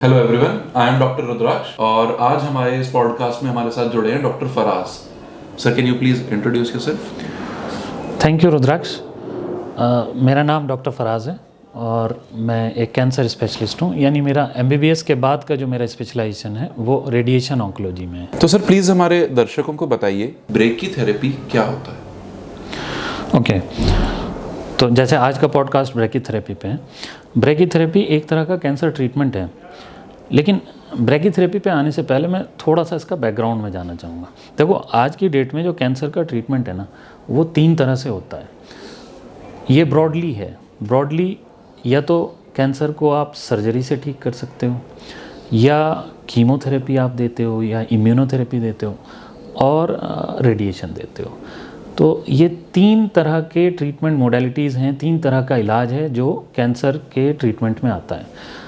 Hello everyone, I am doctor Rudraksh और आज हमारे इस पॉडकास्ट में हमारे साथ जुड़े हैं doctor Faraz. Sir, can you please introduce yourself? Thank you Rudraksh. मेरा नाम डॉक्टर फराज है और मैं एक कैंसर स्पेशलिस्ट हूँ। यानी मेरा एमबीबीएस के बाद का जो मेरा स्पेशलाइजेशन है वो रेडिएशन ऑन्कोलॉजी में है। तो सर प्लीज़ हमारे दर्शकों को बताइए ब्रेकीथेरेपी क्या होता है? ओके, तो जैसे आज का पॉडकास्ट ब्रेकीथेरेपी पे है। ब्रेकीथेरेपी एक तरह का कैंसर ट्रीटमेंट है, लेकिन ब्रेकीथेरेपी पे आने से पहले मैं थोड़ा सा इसका बैकग्राउंड में जाना चाहूँगा। देखो, आज की डेट में जो कैंसर का ट्रीटमेंट है ना, वो 3 तरह से होता है। ये ब्रॉडली है। ब्रॉडली या तो कैंसर को आप सर्जरी से ठीक कर सकते हो, या कीमोथेरेपी आप देते हो, या इम्यूनोथेरेपी देते हो, और रेडिएशन देते हो। तो ये 3 तरह के ट्रीटमेंट मोडेलिटीज़ हैं, 3 तरह का इलाज है जो कैंसर के ट्रीटमेंट में आता है।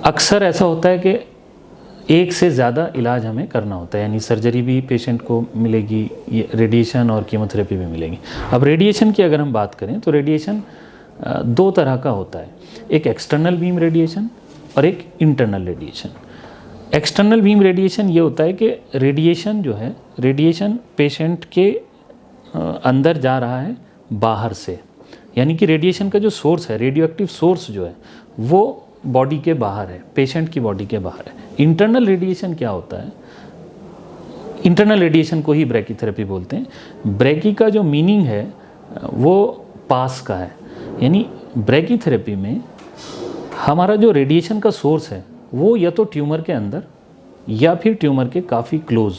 अक्सर ऐसा होता है कि एक से ज़्यादा इलाज हमें करना होता है, यानी सर्जरी भी पेशेंट को मिलेगी, ये रेडिएशन और कीमोथेरेपी भी मिलेगी। अब रेडिएशन की अगर हम बात करें तो रेडिएशन 2 तरह का होता है, एक एक्सटर्नल बीम रेडिएशन और एक internal radiation. External beam radiation ये होता है कि रेडिएशन जो है, रेडिएशन पेशेंट के अंदर जा रहा है बाहर से, यानी कि रेडिएशन का जो सोर्स है, रेडियो एक्टिव सोर्स जो है वो बॉडी के बाहर है, पेशेंट की बॉडी के बाहर है। इंटरनल रेडिएशन क्या होता है? इंटरनल रेडिएशन को ही ब्रेकीथेरेपी बोलते हैं। ब्रेकी का जो मीनिंग है वो पास का है, यानी ब्रेकीथेरेपी में हमारा जो रेडिएशन का सोर्स है वो या तो ट्यूमर के अंदर या फिर ट्यूमर के काफ़ी क्लोज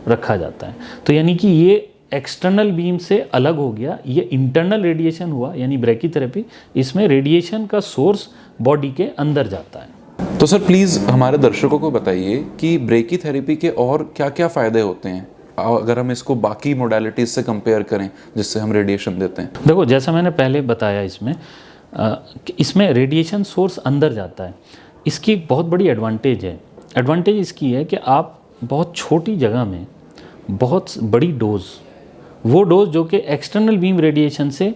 रखा जाता है। तो यानी कि ये एक्सटर्नल बीम से अलग हो गया, ये इंटरनल रेडिएशन हुआ, यानी ब्रेकीथेरेपी। इसमें रेडिएशन का सोर्स बॉडी के अंदर जाता है। तो सर प्लीज़ हमारे दर्शकों को बताइए कि ब्रेकीथेरेपी के और क्या क्या फ़ायदे होते हैं अगर हम इसको बाकी मोडालिटीज़ से कंपेयर करें जिससे हम रेडिएशन देते हैं। देखो, जैसा मैंने पहले बताया, इसमें रेडिएशन सोर्स अंदर जाता है। इसकी एक बहुत बड़ी एडवांटेज है। एडवांटेज इसकी है कि आप बहुत छोटी जगह में बहुत बड़ी डोज, वो डोज जो कि एक्सटर्नल बीम रेडिएशन से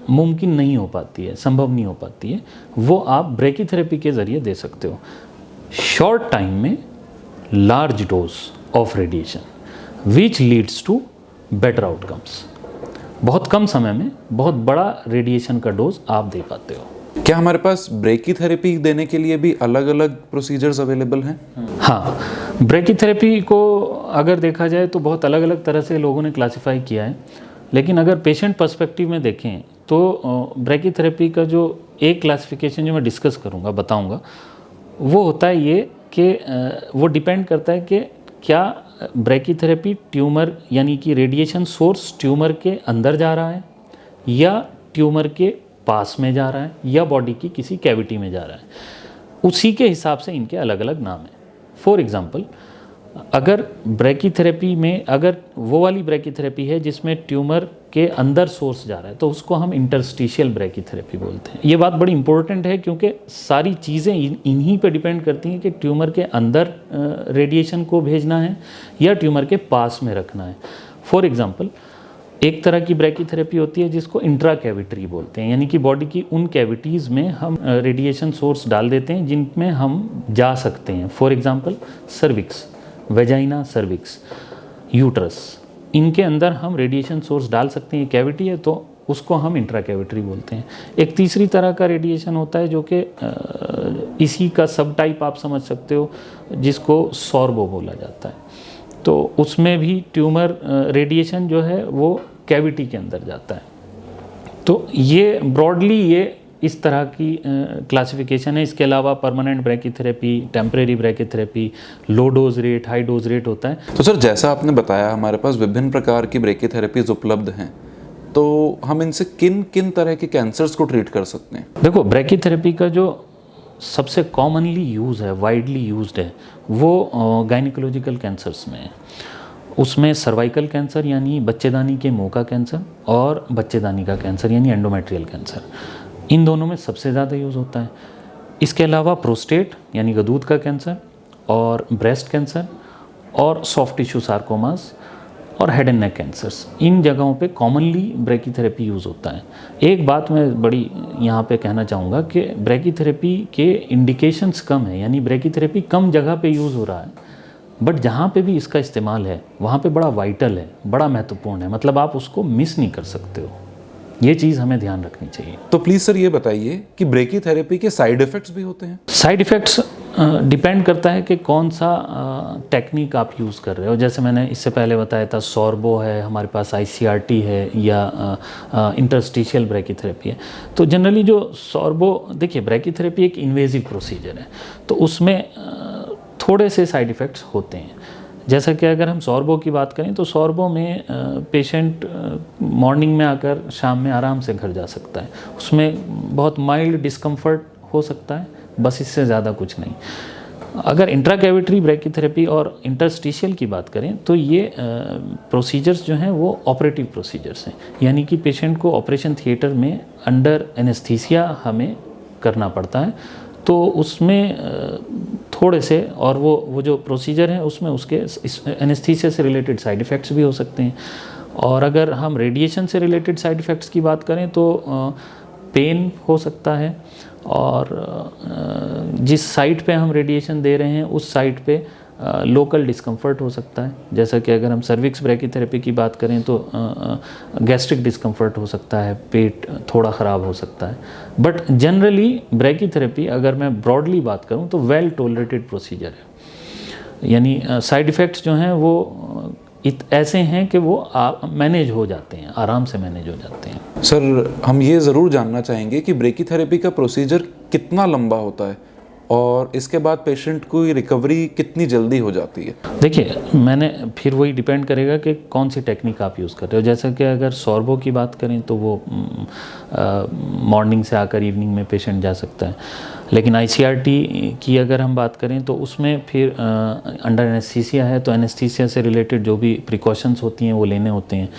मुमकिन नहीं हो पाती है, संभव नहीं हो पाती है, वो आप ब्रेकीथेरेपी के ज़रिए दे सकते हो। शॉर्ट टाइम में large dose of radiation which leads to better outcomes. बहुत कम समय में बहुत बड़ा रेडिएशन का डोज आप दे पाते हो। क्या हमारे पास ब्रेकीथेरेपी देने के लिए भी अलग अलग प्रोसीजर्स अवेलेबल हैं? हाँ, ब्रेकीथेरेपी को अगर देखा जाए तो बहुत अलग अलग तरह से लोगों ने क्लासिफाई किया है, लेकिन अगर पेशेंट पर्सपेक्टिव में देखें तो ब्रेकीथेरेपी का जो एक क्लासिफिकेशन जो मैं डिस्कस करूँगा, बताऊँगा, वो होता है ये कि वो डिपेंड करता है कि क्या ब्रेकीथेरेपी ट्यूमर, यानी कि रेडिएशन सोर्स ट्यूमर के अंदर जा रहा है या ट्यूमर के पास में जा रहा है या बॉडी की किसी कैविटी में जा रहा है। उसी के हिसाब से इनके अलग अलग नाम हैं। फॉर एग्ज़ाम्पल, अगर ब्रेकीथेरेपी में, अगर वो वाली ब्रेकीथेरेपी है जिसमें ट्यूमर के अंदर सोर्स जा रहा है, तो उसको हम इंटरस्टिशियल ब्रेकीथेरेपी बोलते हैं। ये बात बड़ी इंपॉर्टेंट है क्योंकि सारी चीज़ें इन्हीं पे डिपेंड करती हैं कि ट्यूमर के अंदर रेडिएशन को भेजना है या ट्यूमर के पास में रखना है। फॉर एग्ज़ाम्पल, एक तरह की ब्रेकीथेरेपी होती है जिसको इंट्रा कैविटरी बोलते हैं, यानी कि बॉडी की उन कैविटीज़ में हम रेडिएशन सोर्स डाल देते हैं जिनमें हम जा सकते हैं। For example, cervix, vagina, cervix, uterus, इनके अंदर हम रेडिएशन सोर्स डाल सकते हैं। कैविटी है तो उसको हम इंट्रा कैविटरी बोलते हैं। एक तीसरी तरह का रेडिएशन होता है जो कि इसी का सब टाइप आप समझ सकते हो, जिसको सॉर्बो बोला जाता है। तो उसमें भी ट्यूमर रेडिएशन जो है वो कैविटी के अंदर जाता है। तो ये ब्रॉडली ये इस तरह की क्लासिफिकेशन है। इसके अलावा permanent brachytherapy, temporary brachytherapy, low dose rate, high dose rate होता है। तो सर जैसा आपने बताया हमारे पास विभिन्न प्रकार की ब्रेकीथेरेपीज उपलब्ध हैं, तो हम इनसे किन किन तरह के कैंसर्स को ट्रीट कर सकते हैं? देखो, ब्रेकीथेरेपी का जो सबसे कॉमनली यूज़ है, वाइडली यूज्ड है, वो गायनिकोलॉजिकल कैंसर्स में है। उसमें सर्वाइकल कैंसर यानी बच्चेदानी के मुंह का कैंसर और बच्चेदानी का कैंसर यानी एंडोमेट्रियल कैंसर, इन दोनों में सबसे ज़्यादा यूज़ होता है। इसके अलावा प्रोस्टेट यानी गदूद का कैंसर और ब्रेस्ट कैंसर और सॉफ्ट टिश्यू सार्कोमास और हेड एंड नेक कैंसर्स, इन जगहों पे कॉमनली ब्रैकीथेरेपी यूज़ होता है। एक बात मैं बड़ी यहाँ पे कहना चाहूँगा कि ब्रैकीथेरेपी के इंडिकेशंस कम है, यानी ब्रैकीथेरेपी कम जगह पे यूज़ हो रहा है, बट जहाँ पे भी इसका इस्तेमाल है वहाँ पे बड़ा वाइटल है, बड़ा महत्वपूर्ण है, मतलब आप उसको मिस नहीं कर सकते हो। ये चीज़ हमें ध्यान रखनी चाहिए। तो प्लीज़ सर ये बताइए कि ब्रेकीथेरेपी के साइड इफ़ेक्ट्स भी होते हैं? साइड इफ़ेक्ट्स डिपेंड करता है कि कौन सा टेक्निक आप यूज़ कर रहे हो। जैसे मैंने इससे पहले बताया था, सॉर्बो है, हमारे पास ICRT है, या इंटरस्टिशियल ब्रैकीथेरेपी है। तो जनरली जो सॉर्बो, देखिए ब्रैकीथेरेपी एक इन्वेजिव प्रोसीजर है, तो उसमें थोड़े से साइड इफ़ेक्ट्स होते हैं। जैसा कि अगर हम सॉर्बो की बात करें तो सॉर्बो में पेशेंट मॉर्निंग में आकर शाम में आराम से घर जा सकता है, उसमें बहुत माइल्ड डिस्कम्फर्ट हो सकता है, बस इससे ज़्यादा कुछ नहीं। अगर इंट्राकैविटरी ब्रैकीथेरेपी और इंटरस्टिशियल की बात करें तो ये प्रोसीजर्स जो हैं वो ऑपरेटिव प्रोसीजर्स हैं, यानी कि पेशेंट को ऑपरेशन थिएटर में अंडर एनेस्थीसिया हमें करना पड़ता है। तो उसमें थोड़े से, और वो जो प्रोसीजर है उसमें उसके एनेस्थीसिया से रिलेटेड साइड इफ़ेक्ट्स भी हो सकते हैं। और अगर हम रेडिएशन से रिलेटेड साइड इफ़ेक्ट्स की बात करें तो पेन हो सकता है, और जिस साइट पे हम रेडिएशन दे रहे हैं उस साइट पे लोकल डिस्कम्फर्ट हो सकता है। जैसा कि अगर हम सर्विक्स ब्रैकीथेरेपी की बात करें तो गैस्ट्रिक डिस्कम्फर्ट हो सकता है, पेट थोड़ा ख़राब हो सकता है। बट जनरली ब्रैकीथेरेपी, अगर मैं ब्रॉडली बात करूं तो वेल टॉलरेटेड प्रोसीजर है, यानी साइड इफ़ेक्ट्स जो हैं वो ऐसे हैं कि वो मैनेज हो जाते हैं, आराम से मैनेज हो जाते हैं। सर हम ये ज़रूर जानना चाहेंगे कि ब्रेकीथेरेपी का प्रोसीजर कितना लंबा होता है और इसके बाद पेशेंट को रिकवरी कितनी जल्दी हो जाती है? देखिए, मैंने फिर वही डिपेंड करेगा कि कौन सी टेक्निक आप यूज़ कर रहे हो। जैसा कि अगर सॉर्बो की बात करें तो वो मॉर्निंग से आकर इवनिंग में पेशेंट जा सकता है, लेकिन ICRT की अगर हम बात करें तो उसमें फिर अंडर एनेस्थीसिया है, तो एनेस्थीसिया से रिलेटेड जो भी प्रिकॉशंस होती हैं वो लेने होते हैं।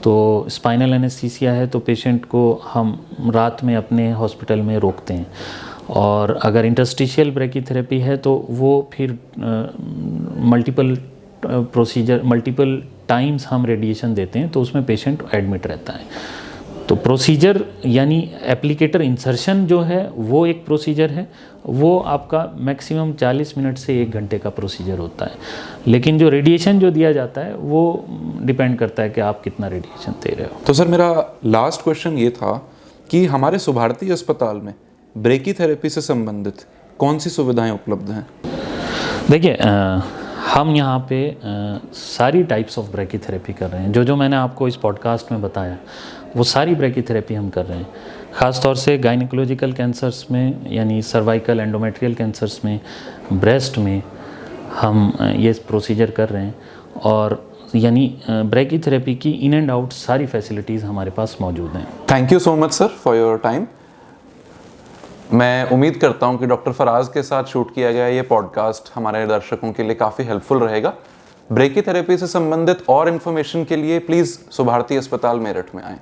तो स्पाइनल एनेस्थीसिया है तो पेशेंट को हम रात में अपने हॉस्पिटल में रोकते हैं, और अगर इंटरस्टिशियल ब्रैकीथेरेपी है तो वो फिर मल्टीपल टाइम्स हम रेडिएशन देते हैं, तो उसमें पेशेंट एडमिट रहता है। तो प्रोसीजर यानी एप्लीकेटर इंसर्शन जो है वो एक प्रोसीजर है, वो आपका मैक्सिमम 40 मिनट से 1 घंटे का प्रोसीजर होता है। लेकिन जो रेडिएशन जो दिया जाता है वो डिपेंड करता है कि आप कितना रेडिएशन दे रहे हो। तो सर मेरा लास्ट क्वेश्चन ये था कि हमारे सुभारती अस्पताल में ब्रेकीथेरेपी से संबंधित कौन सी सुविधाएं उपलब्ध हैं? देखिए, हम यहाँ पे सारी टाइप्स ऑफ ब्रैकीथेरेपी कर रहे हैं। जो मैंने आपको इस पॉडकास्ट में बताया वो सारी ब्रैकीथेरेपी हम कर रहे हैं। ख़ास तौर से गायनिकोलॉजिकल कैंसर्स में, यानी सर्वाइकल एंडोमेट्रियल कैंसर्स में, ब्रेस्ट में हम ये प्रोसीजर कर रहे हैं, और यानी ब्रैकीथेरेपी की इन एंड आउट सारी फैसिलिटीज़ हमारे पास मौजूद हैं। Thank you so much sir for your time. मैं उम्मीद करता हूं कि डॉक्टर फराज के साथ शूट किया गया ये पॉडकास्ट हमारे दर्शकों के लिए काफ़ी हेल्पफुल रहेगा। ब्रेकीथेरेपी से संबंधित और इन्फॉर्मेशन के लिए प्लीज़ सुभारती अस्पताल मेरठ में आएँ।